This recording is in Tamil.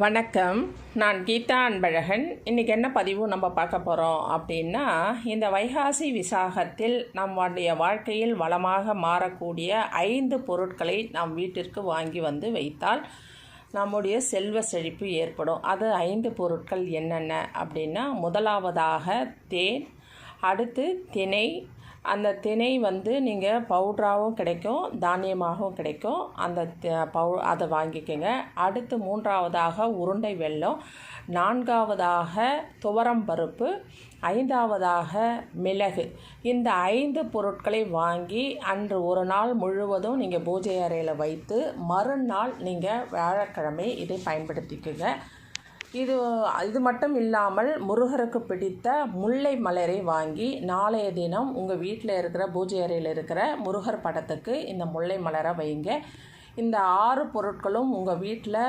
வணக்கம். நான் கீதா அன்பழகன். இன்றைக்கி என்ன பதிவு நம்ம பார்க்க போகிறோம் அப்படின்னா, இந்த வைகாசி விசாகத்தில் நம்முடைய வாழ்க்கையில் வளமாக மாறக்கூடிய 5 பொருட்களை நாம் வீட்டிற்கு வாங்கி வந்து வைத்தால் நம்முடைய செல்வ செழிப்பு ஏற்படும். அது 5 பொருட்கள் என்னென்ன அப்படின்னா, முதலாவதாக தேன், அடுத்து திணை. அந்த திணை வந்து நீங்கள் பவுட்ராகவும் கிடைக்கும், தானியமாகவும் கிடைக்கும். அந்த அதை வாங்கிக்கோங்க. அடுத்து 3ஆவதாக உருண்டை வெல்லம், 4ஆவதாக துவரம் பருப்பு, 5ஆவதாக மிளகு. இந்த 5 பொருட்களை வாங்கி அன்று ஒரு நாள் முழுவதும் நீங்கள் பூஜை அறையில் வைத்து மறுநாள் நீங்கள் வியாழக்கிழமை இதை பயன்படுத்திக்கோங்க. இது மட்டும் இல்லாமல் முருகருக்கு பிடித்த முல்லை மலரை வாங்கி நாளைய தினம் உங்கள் வீட்டில் இருக்கிற பூஜை அறையில் இருக்கிற முருகர் படத்துக்கு இந்த முல்லை மலரை வைங்க. இந்த 6 பொருட்களும் உங்கள் வீட்டில்